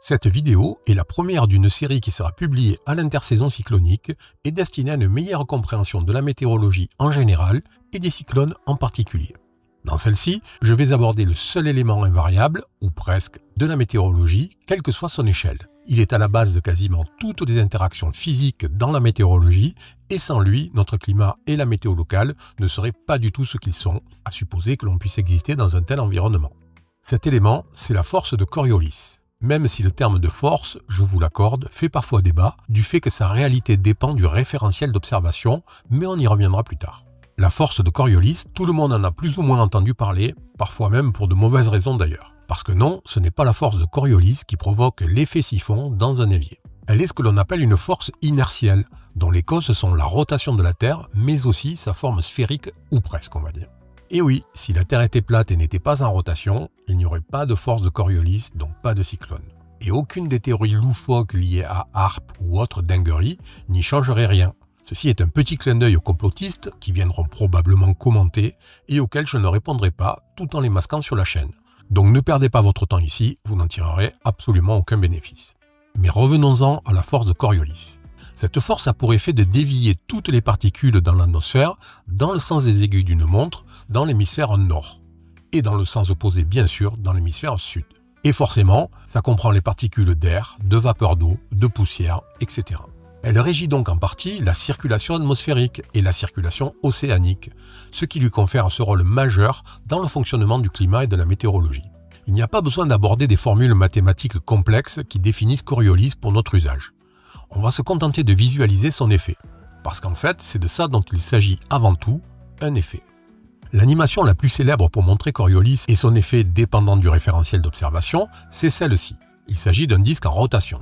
Cette vidéo est la première d'une série qui sera publiée à l'intersaison cyclonique et destinée à une meilleure compréhension de la météorologie en général et des cyclones en particulier. Dans celle-ci, je vais aborder le seul élément invariable, ou presque, de la météorologie, quelle que soit son échelle. Il est à la base de quasiment toutes les interactions physiques dans la météorologie, et sans lui, notre climat et la météo locale ne seraient pas du tout ce qu'ils sont, à supposer que l'on puisse exister dans un tel environnement. Cet élément, c'est la force de Coriolis. Même si le terme de force, je vous l'accorde, fait parfois débat, du fait que sa réalité dépend du référentiel d'observation, mais on y reviendra plus tard. La force de Coriolis, tout le monde en a plus ou moins entendu parler, parfois même pour de mauvaises raisons d'ailleurs. Parce que non, ce n'est pas la force de Coriolis qui provoque l'effet siphon dans un évier. Elle est ce que l'on appelle une force inertielle, dont les causes sont la rotation de la Terre, mais aussi sa forme sphérique, ou presque on va dire. Et oui, si la Terre était plate et n'était pas en rotation, il n'y aurait pas de force de Coriolis, donc pas de cyclone. Et aucune des théories loufoques liées à HAARP ou autres dingueries n'y changerait rien. Ceci est un petit clin d'œil aux complotistes qui viendront probablement commenter et auxquels je ne répondrai pas tout en les masquant sur la chaîne. Donc ne perdez pas votre temps ici, vous n'en tirerez absolument aucun bénéfice. Mais revenons-en à la force de Coriolis. Cette force a pour effet de dévier toutes les particules dans l'atmosphère dans le sens des aiguilles d'une montre dans l'hémisphère nord. Et dans le sens opposé bien sûr dans l'hémisphère sud. Et forcément, ça comprend les particules d'air, de vapeur d'eau, de poussière, etc. Elle régit donc en partie la circulation atmosphérique et la circulation océanique, ce qui lui confère ce rôle majeur dans le fonctionnement du climat et de la météorologie. Il n'y a pas besoin d'aborder des formules mathématiques complexes qui définissent Coriolis pour notre usage. On va se contenter de visualiser son effet, parce qu'en fait, c'est de ça dont il s'agit avant tout, un effet. L'animation la plus célèbre pour montrer Coriolis et son effet dépendant du référentiel d'observation, c'est celle-ci. Il s'agit d'un disque en rotation.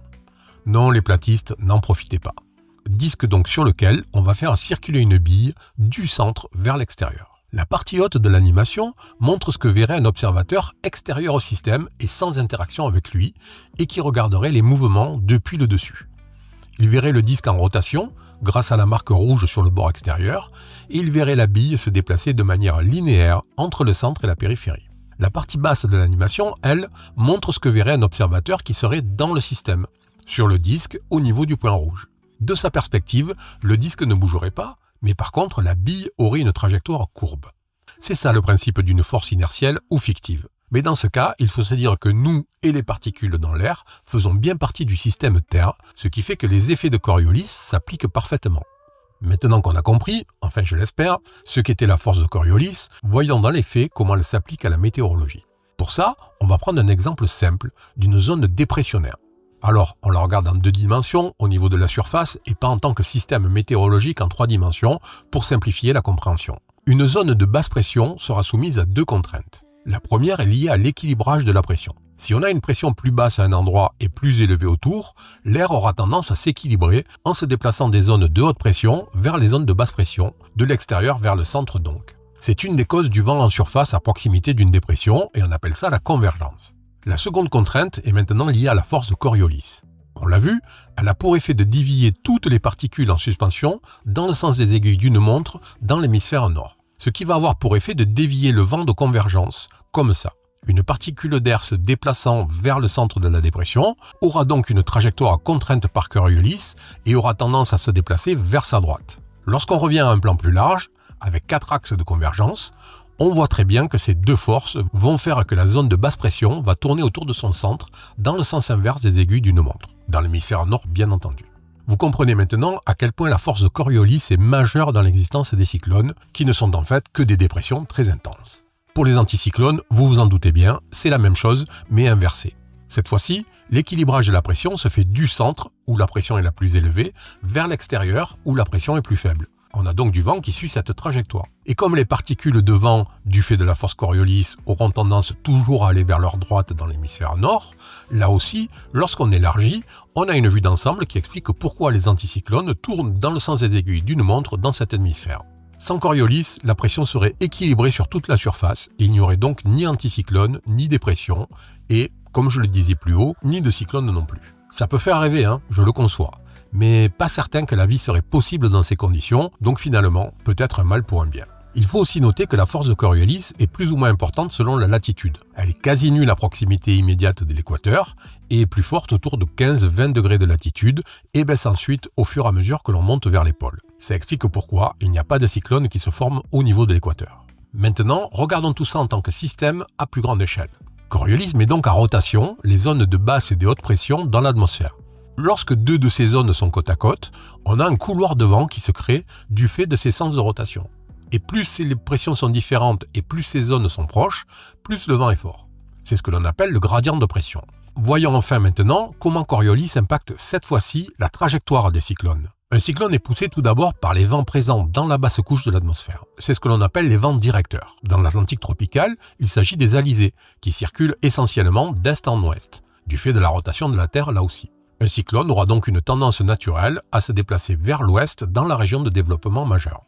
Non, les platistes, n'en profitez pas. Disque donc sur lequel on va faire circuler une bille du centre vers l'extérieur. La partie haute de l'animation montre ce que verrait un observateur extérieur au système et sans interaction avec lui, et qui regarderait les mouvements depuis le dessus. Il verrait le disque en rotation, grâce à la marque rouge sur le bord extérieur, et il verrait la bille se déplacer de manière linéaire entre le centre et la périphérie. La partie basse de l'animation, elle, montre ce que verrait un observateur qui serait dans le système, sur le disque au niveau du point rouge. De sa perspective, le disque ne bougerait pas, mais par contre la bille aurait une trajectoire courbe. C'est ça le principe d'une force inertielle ou fictive. Mais dans ce cas, il faut se dire que nous et les particules dans l'air faisons bien partie du système Terre, ce qui fait que les effets de Coriolis s'appliquent parfaitement. Maintenant qu'on a compris, enfin je l'espère, ce qu'était la force de Coriolis, voyons dans les faits comment elle s'applique à la météorologie. Pour ça, on va prendre un exemple simple d'une zone dépressionnaire. Alors, on la regarde en 2 dimensions, au niveau de la surface, et pas en tant que système météorologique en 3 dimensions, pour simplifier la compréhension. Une zone de basse pression sera soumise à 2 contraintes. La première est liée à l'équilibrage de la pression. Si on a une pression plus basse à un endroit et plus élevée autour, l'air aura tendance à s'équilibrer en se déplaçant des zones de haute pression vers les zones de basse pression, de l'extérieur vers le centre donc. C'est une des causes du vent en surface à proximité d'une dépression et on appelle ça la convergence. La seconde contrainte est maintenant liée à la force de Coriolis. On l'a vu, elle a pour effet de dévier toutes les particules en suspension dans le sens des aiguilles d'une montre dans l'hémisphère nord. Ce qui va avoir pour effet de dévier le vent de convergence, comme ça. Une particule d'air se déplaçant vers le centre de la dépression aura donc une trajectoire contrainte par Coriolis et aura tendance à se déplacer vers sa droite. Lorsqu'on revient à un plan plus large, avec 4 axes de convergence, on voit très bien que ces 2 forces vont faire que la zone de basse pression va tourner autour de son centre dans le sens inverse des aiguilles d'une montre, dans l'hémisphère nord bien entendu. Vous comprenez maintenant à quel point la force de Coriolis est majeure dans l'existence des cyclones, qui ne sont en fait que des dépressions très intenses. Pour les anticyclones, vous vous en doutez bien, c'est la même chose, mais inversée. Cette fois-ci, l'équilibrage de la pression se fait du centre, où la pression est la plus élevée, vers l'extérieur, où la pression est plus faible. On a donc du vent qui suit cette trajectoire. Et comme les particules de vent, du fait de la force Coriolis, auront tendance toujours à aller vers leur droite dans l'hémisphère nord, là aussi, lorsqu'on élargit, on a une vue d'ensemble qui explique pourquoi les anticyclones tournent dans le sens des aiguilles d'une montre dans cet hémisphère. Sans Coriolis, la pression serait équilibrée sur toute la surface, et il n'y aurait donc ni anticyclone, ni dépression, et, comme je le disais plus haut, ni de cyclone non plus. Ça peut faire rêver, je le conçois. Mais pas certain que la vie serait possible dans ces conditions, donc finalement, peut-être un mal pour un bien. Il faut aussi noter que la force de Coriolis est plus ou moins importante selon la latitude. Elle est quasi nulle à proximité immédiate de l'équateur et est plus forte autour de 15-20 degrés de latitude et baisse ensuite au fur et à mesure que l'on monte vers les pôles. Ça explique pourquoi il n'y a pas de cyclone qui se forme au niveau de l'équateur. Maintenant, regardons tout ça en tant que système à plus grande échelle. Coriolis met donc en rotation les zones de basse et de haute pression dans l'atmosphère. Lorsque deux de ces zones sont côte à côte, on a un couloir de vent qui se crée du fait de ces sens de rotation. Et plus les pressions sont différentes et plus ces zones sont proches, plus le vent est fort. C'est ce que l'on appelle le gradient de pression. Voyons enfin maintenant comment Coriolis impacte cette fois-ci la trajectoire des cyclones. Un cyclone est poussé tout d'abord par les vents présents dans la basse couche de l'atmosphère. C'est ce que l'on appelle les vents directeurs. Dans l'Atlantique tropical, il s'agit des alizés, qui circulent essentiellement d'est en ouest, du fait de la rotation de la Terre là aussi. Un cyclone aura donc une tendance naturelle à se déplacer vers l'ouest dans la région de développement majeur.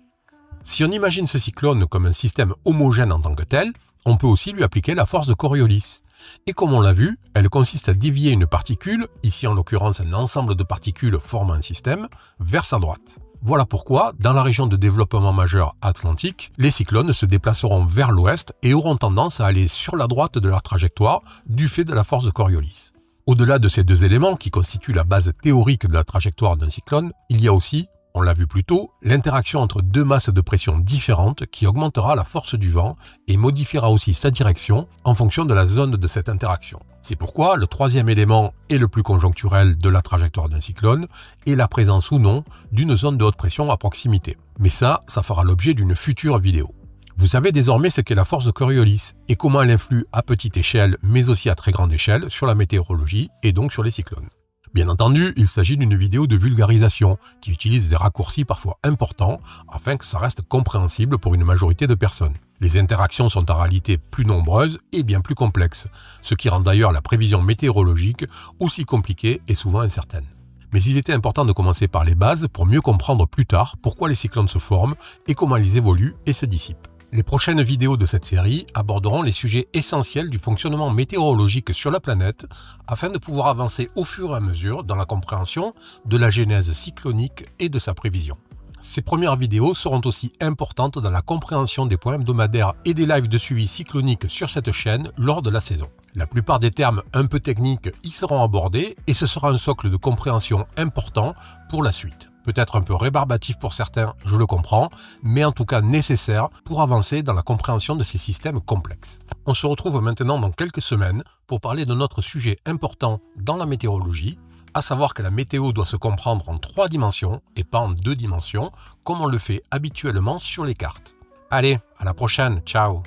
Si on imagine ce cyclone comme un système homogène en tant que tel, on peut aussi lui appliquer la force de Coriolis. Et comme on l'a vu, elle consiste à dévier une particule, ici en l'occurrence un ensemble de particules formant un système, vers sa droite. Voilà pourquoi, dans la région de développement majeur atlantique, les cyclones se déplaceront vers l'ouest et auront tendance à aller sur la droite de leur trajectoire du fait de la force de Coriolis. Au-delà de ces deux éléments qui constituent la base théorique de la trajectoire d'un cyclone, il y a aussi, on l'a vu plus tôt, l'interaction entre deux masses de pression différentes qui augmentera la force du vent et modifiera aussi sa direction en fonction de la zone de cette interaction. C'est pourquoi le troisième élément et le plus conjoncturel de la trajectoire d'un cyclone est la présence ou non d'une zone de haute pression à proximité. Mais ça fera l'objet d'une future vidéo. Vous savez désormais ce qu'est la force de Coriolis et comment elle influe à petite échelle mais aussi à très grande échelle sur la météorologie et donc sur les cyclones. Bien entendu, il s'agit d'une vidéo de vulgarisation qui utilise des raccourcis parfois importants afin que ça reste compréhensible pour une majorité de personnes. Les interactions sont en réalité plus nombreuses et bien plus complexes, ce qui rend d'ailleurs la prévision météorologique aussi compliquée et souvent incertaine. Mais il était important de commencer par les bases pour mieux comprendre plus tard pourquoi les cyclones se forment et comment ils évoluent et se dissipent. Les prochaines vidéos de cette série aborderont les sujets essentiels du fonctionnement météorologique sur la planète afin de pouvoir avancer au fur et à mesure dans la compréhension de la genèse cyclonique et de sa prévision. Ces premières vidéos seront aussi importantes dans la compréhension des points hebdomadaires et des lives de suivi cyclonique sur cette chaîne lors de la saison. La plupart des termes un peu techniques y seront abordés et ce sera un socle de compréhension important pour la suite. Peut-être un peu rébarbatif pour certains, je le comprends, mais en tout cas nécessaire pour avancer dans la compréhension de ces systèmes complexes. On se retrouve maintenant dans quelques semaines pour parler de notre sujet important dans la météorologie, à savoir que la météo doit se comprendre en 3 dimensions et pas en 2 dimensions, comme on le fait habituellement sur les cartes. Allez, à la prochaine, ciao!